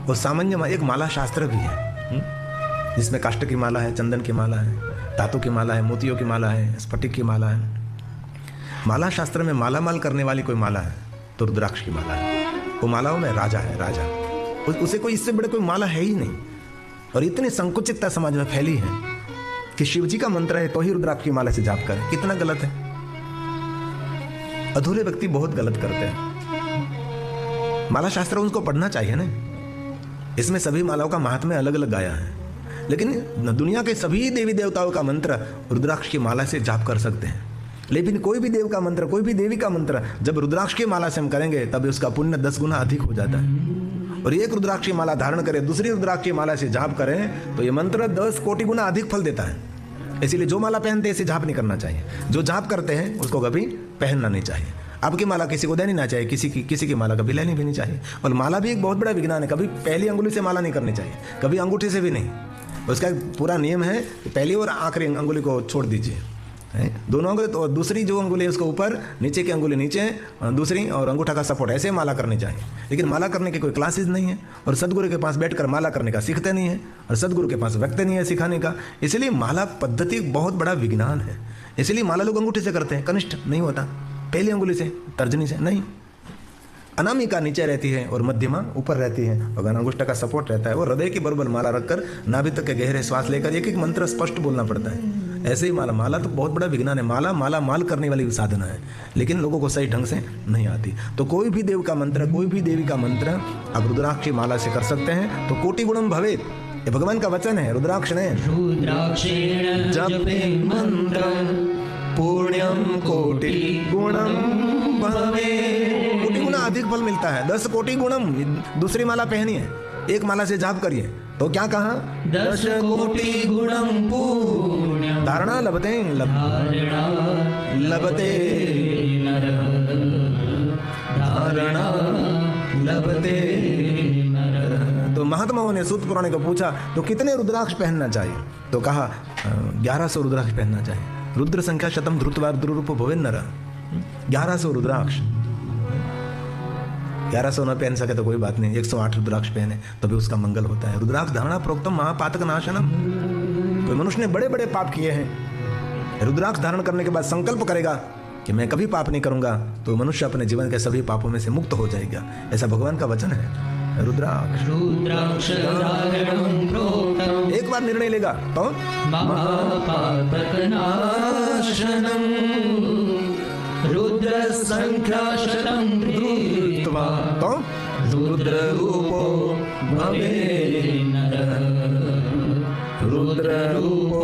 और सामान्य एक माला शास्त्र भी है, जिसमें काष्ठ की माला है, चंदन की माला है, धातु की माला है, मोतियों की माला है, स्फटिक की माला है। माला शास्त्र में माला माल करने वाली कोई माला है तो रुद्राक्ष की माला है। वो मालाओं में राजा है, राजा। उसे कोई इससे बड़े कोई माला है ही नहीं। और इतनी संकुचितता समाज में फैली है कि शिव जी का मंत्र है तो ही रुद्राक्ष की माला से जाप करें। कितना गलत है। अधूरे व्यक्ति बहुत गलत करते हैं। माला शास्त्र उनको पढ़ना चाहिए ना। इसमें सभी मालाओं का महात्म्य अलग अलग गाया है, लेकिन दुनिया के सभी देवी देवताओं का मंत्र रुद्राक्ष की माला से जाप कर सकते हैं। लेकिन कोई भी देव का मंत्र, कोई भी देवी का मंत्र जब रुद्राक्ष की माला से हम करेंगे तब उसका पुण्य 10 गुना अधिक हो जाता है। और एक रुद्राक्ष की माला धारण करें, दूसरी रुद्राक्ष की माला से जाप करें तो ये मंत्र 10 कोटि गुना अधिक फल देता है। इसीलिए जो माला पहनते हैं इसे जाप नहीं करना चाहिए। जो जाप करते हैं उसको कभी पहनना नहीं चाहिए। आपकी माला किसी को देनी ना चाहिए, किसी की माला कभी लेनी भी नहीं चाहिए। और माला भी एक बहुत बड़ा विज्ञान है। कभी पहली अंगुली से माला नहीं करनी चाहिए, कभी अंगूठे से भी नहीं। उसका पूरा नियम है, पहली और आखिरी अंगुली को छोड़ दीजिए, दोनों अंगुली। तो दूसरी जो अंगुली है उसको ऊपर, नीचे की अंगुली नीचे, दूसरी और अंगूठा का सपोर्ट, ऐसे माला करनी चाहिए। लेकिन माला करने की कोई क्लासेस नहीं है और सदगुरु के पास बैठकर माला करने का सीखते नहीं है और सदगुरु के पास वक्त नहीं है सिखाने का। इसलिए माला पद्धति बहुत बड़ा विज्ञान है। इसलिए माला लोग अंगूठे से करते हैं, कनिष्ठ नहीं होता, पहली अंगुली से, तर्जनी से नहीं। अनामिका नीचे रहती है और मध्यमा ऊपर रहती है, अगर अंगुष्ठा का सपोर्ट रहता है। वो हृदय की बराबर माला रखकर नाभि तक के गहरे श्वास लेकर एक एक मंत्र स्पष्ट बोलना पड़ता है। ऐसे ही माला तो बहुत बड़ा विज्ञान है। माला माल करने वाली साधना है, लेकिन लोगों को सही ढंग से नहीं आती। तो कोई भी देव का मंत्र, कोई भी देवी का मंत्र आप रुद्राक्ष की माला से कर सकते हैं तो कोटि गुणम भवेत्। ये भगवान का वचन है। रुद्राक्ष ने जपे मंत्र पुण्यम कोटि गुणम भवेत्। कोटि गुना अधिक फल मिलता है। 10 कोटि गुणम। दूसरी माला पहनी है, एक माला से जाप करिए तो क्या कहा? 10 कोटि गुणम पुण्यम धारणा लभते लभते धारणा लभते। तो महात्माओं ने सूत पुराण को पूछा तो कितने रुद्राक्ष पहनना चाहिए? तो कहा 1100 रुद्राक्ष पहनना चाहिए। रुद्र संख्या शतम ध्रुतवा रुद्ररूप भवेन नर। 1100 रुद्राक्ष। 1100 न पहन सके तो कोई बात नहीं, 108 रुद्राक्ष पहने तभी उसका मंगल होता है। रुद्राक्ष धारणा प्रोक्तम महापातक नाशनम। कोई मनुष्य ने बड़े बड़े पाप किए हैं, रुद्राक्ष धारण करने के बाद संकल्प करेगा कि मैं कभी पाप नहीं करूंगा तो मनुष्य अपने जीवन के सभी पापों में से मुक्त हो जाएगा। ऐसा भगवान का वचन है। रुद्राक्ष एक बार निर्णय लेगा तो महापातक नाशनम रुद्र संख्या शतम धृत्वा तो रुद्र रूपो भवे नरः। रुद्र रूपो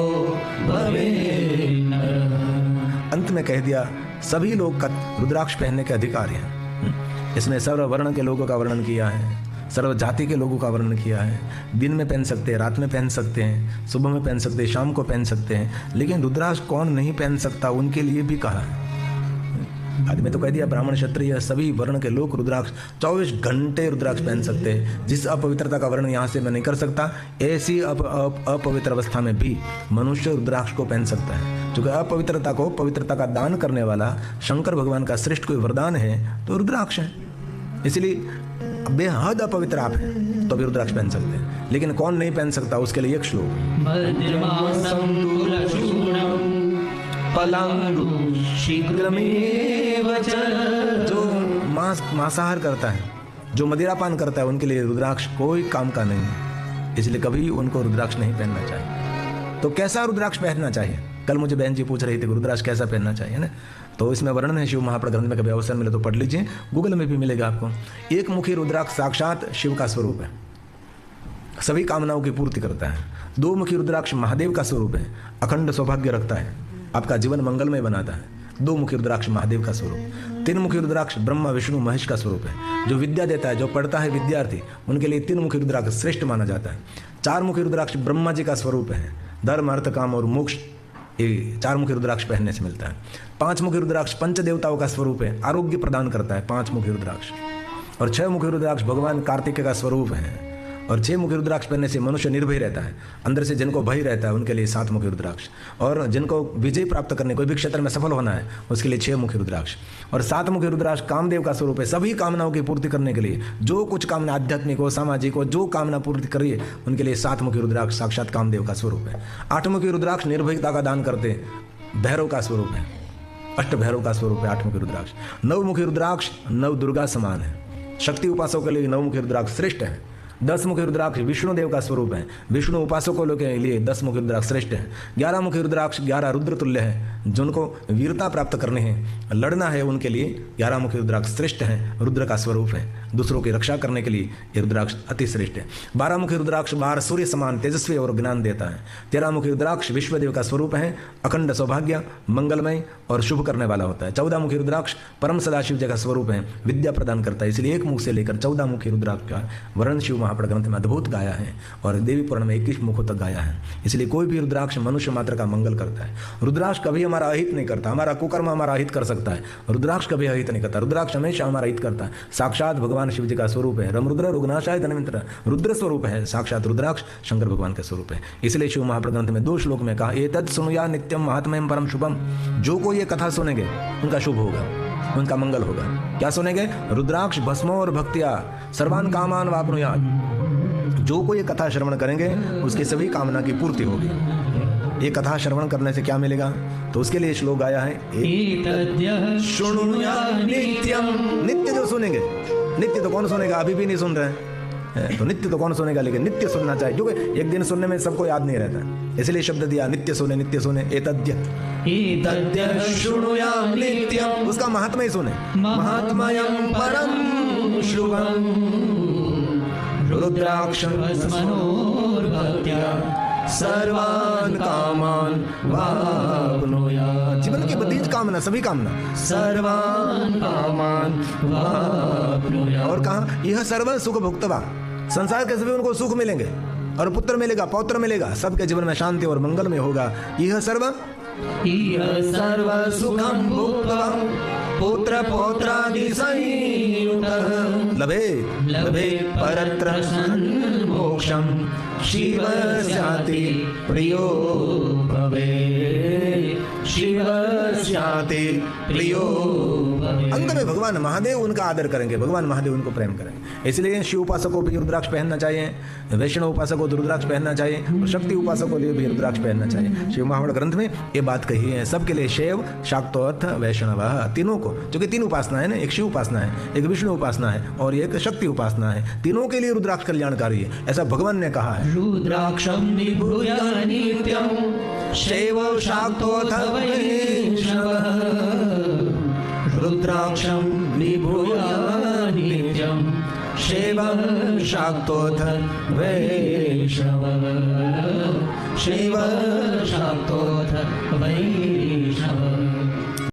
भवे नरः। अंत में कह दिया सभी लोग रुद्राक्ष पहनने के अधिकारी हैं। इसमें सर्व वर्ण के लोगों का वर्णन किया है, सर्व जाति के लोगों का वर्णन किया है। दिन में पहन सकते हैं, रात में पहन सकते हैं, सुबह में पहन सकते हैं, शाम को पहन सकते हैं। लेकिन रुद्राक्ष कौन नहीं पहन सकता उनके लिए भी कहा है। आदमी तो कह दिया ब्राह्मण क्षत्रिय सभी वर्ण के लोग रुद्राक्ष 24 घंटे रुद्राक्ष पहन सकते हैं। जिस अपवित्रता का वर्णन यहाँ से मैं नहीं कर सकता, ऐसी अपवित्र अवस्था में भी मनुष्य रुद्राक्ष को पहन सकता है। क्योंकि अपवित्रता को पवित्रता का दान करने वाला शंकर भगवान का श्रेष्ठ कोई वरदान है तो रुद्राक्ष है। इसलिए बेहद अपवित्र आप हैं तो भी रुद्राक्ष पहन सकते हैं। लेकिन कौन नहीं पहन सकता उसके लिए एक श्लोक, जो मांसाहार करता है, जो मदिरापान करता है उनके लिए रुद्राक्ष कोई काम का नहीं है। इसलिए कभी उनको रुद्राक्ष नहीं पहनना चाहिए। तो कैसा रुद्राक्ष पहनना चाहिए? कल मुझे बहन जी पूछ रही थी रुद्राक्ष कैसा पहनना चाहिए ना, तो इसमें वर्णन है शिव महापुराण ग्रंथ में। कभी अवसर मिले तो पढ़ लीजिए, गूगल में भी मिलेगा आपको। एक मुखी रुद्राक्ष साक्षात शिव का स्वरूप है, सभी कामनाओं की पूर्ति करता है। 2 मुखी रुद्राक्ष महादेव का स्वरूप है, अखंड सौभाग्य रखता है, आपका जीवन मंगलमय बनाता है। 2 मुखी रुद्राक्ष महादेव का स्वरूप। 3 मुखी रुद्राक्ष ब्रह्मा विष्णु महेश का स्वरूप है, जो विद्या देता है, जो पढ़ता है विद्यार्थी उनके लिए 3 मुखी रुद्राक्ष श्रेष्ठ माना जाता है। 4 मुखी रुद्राक्ष ब्रह्मा जी का स्वरूप है, धर्म अर्थ काम और मोक्ष 4 मुखी रुद्राक्ष पहनने से मिलता है। 5 मुखी रुद्राक्ष पंच देवताओं का स्वरूप है, आरोग्य प्रदान करता है 5 मुखी रुद्राक्ष। और 6 मुखी रुद्राक्ष भगवान कार्तिकेय का स्वरूप है, और 6 मुखी रुद्राक्ष पहनने से मनुष्य निर्भय रहता है, अंदर से जिनको भय रहता है उनके लिए 7 मुखी रुद्राक्ष, और जिनको विजय प्राप्त करने, कोई भी क्षेत्र में सफल होना है उसके लिए 6 मुखी रुद्राक्ष। और 7 मुखी रुद्राक्ष कामदेव का स्वरूप है, सभी कामनाओं की पूर्ति करने के लिए, जो कुछ कामना आध्यात्मिक हो, सामाजिक हो, जो कामना पूर्ति करिए उनके लिए 7 मुखी रुद्राक्ष साक्षात कामदेव का स्वरूप है। 8 मुखी रुद्राक्ष निर्भयता का दान करते भैरव का स्वरूप है, अष्ट भैरव का स्वरूप है 8 मुखी रुद्राक्ष। 9 मुखी रुद्राक्ष 9 दुर्गा समान है, शक्ति उपासकों के लिए 9 मुखी रुद्राक्ष श्रेष्ठ है। 10 मुखी रुद्राक्ष विष्णु देव का स्वरूप है, विष्णु उपासकों के लिए 10 मुखी रुद्राक्ष श्रेष्ठ है। 11 मुखी रुद्राक्ष 11 रुद्र तुल्य है, जिनको वीरता प्राप्त करने हैं, लड़ना है, उनके लिए 11 मुखी रुद्राक्ष श्रेष्ठ है, रुद्र का स्वरूप है, दूसरों की रक्षा करने के लिए ये रुद्राक्ष अति श्रेष्ठ है। 12 मुखी रुद्राक्ष 12 सूर्य समान तेजस्वी और ज्ञान देता है। 13 मुखी रुद्राक्ष विश्वदेव का स्वरूप है, अखंड सौभाग्य, मंगलमय और शुभ करने वाला होता है। 14 मुखी रुद्राक्ष परम सदाशिव जी का स्वरूप है, विद्या प्रदान करता है, इसलिए एक मुख से लेकर 14 मुखी रुद्राक्ष का वर्णन शिव महापुराण ग्रंथ में अद्भुत गाया है और देवी पुराण में 21 मुखों तक गाया है। इसलिए कोई भी रुद्राक्ष मनुष्य मात्र का मंगल करता है। रुद्राक्ष कभी हमारा अहित नहीं करता, हमारा कुकर्म हमारा अहित कर सकता है, रुद्राक्ष कभी अहित नहीं करता, रुद्राक्ष हमेशा हमारा हित करता है। साक्षात भगवान शिव जी का स्वरूप है, रमरुद्र रुग्णाशाय धनवंतर, रुद्र स्वरूप है, साक्षात रुद्राक्ष शंकर भगवान का स्वरूप है। इसलिए शिव महापुराण ग्रंथ में 2 श्लोक में कहा, एतत् सुनुया नित्यम महात्म्यम परम शुभम, जो कोई ये कथा सुनेंगे उनका शुभ होगा, उनका मंगल होगा। क्या सुनेंगे? रुद्राक्ष भस्मो और भक्तिया सर्वान कामान वाप्नुयात्, जो कोई ये कथा श्रवण करेंगे उसकी सभी कामना की पूर्ति होगी। ये कथा श्रवण करने से क्या मिलेगा? तो उसके लिए श्लोक आया है, नित्य जो सुनेंगे, नित्य तो कौन सुनेगा, अभी भी नहीं सुन रहे हैं, तो नित्य तो कौन सुनेगा, लेकिन नित्य सुनना चाहिए, क्योंकि एक दिन सुनने में सबको याद नहीं रहता, इसलिए शब्द दिया नित्य सुने, नित्य सुने। शृणुयाम नित्यम, उसका महात्मा ही सुने, महात्मयं परम शुभम रुद्राक्षं भस्मनोर्भक्त्या सर्वान् कामान वाप्नुयात्, जीवन की बड़ी कामना, सभी कामना, सर्वान् कामान वाप्नुयात्। और कहा, यह सर्व सुख भुक्तवा, संसार के सभी उनको सुख मिलेंगे और पुत्र मिलेगा, पौत्र मिलेगा, सबके जीवन में शांति और मंगल में होगा। यह सर्व सुखम भुक्त्वा पुत्र पौत्रादि संयुतः लभे परत्र मोक्षम शिवस्याति प्रियो भवे, शिवस्याति प्रियो भवे। अंत में भगवान महादेव उनका आदर करेंगे, भगवान महादेव उनको प्रेम करेंगे। इसलिए शिव उपासकों को भी रुद्राक्ष पहनना चाहिए, वैष्णव उपासकों को रुद्राक्ष पहनना चाहिए, और शक्ति उपासकों को भी रुद्राक्ष पहनना चाहिए। शिव महापुराण ग्रंथ में ये बात कही है, सबके लिए शैव, शाक्तोर्थ, वैष्णव, तीनों को, जो कि 3 उपासना है ना, एक शिव उपासना है, एक विष्णु उपासना है और एक शक्ति उपासना है, तीनों के लिए रुद्राक्ष कल्याणकारी है, ऐसा भगवान ने कहा है। रुद्राक्षं विभूया नित्यं शैव शाक्तोऽथ वैष्णवः, रुद्राक्षं विभूया नित्यं शैव शाक्तोऽथ वैष्णवः, शैव शाक्तोऽथ वैष्णवः।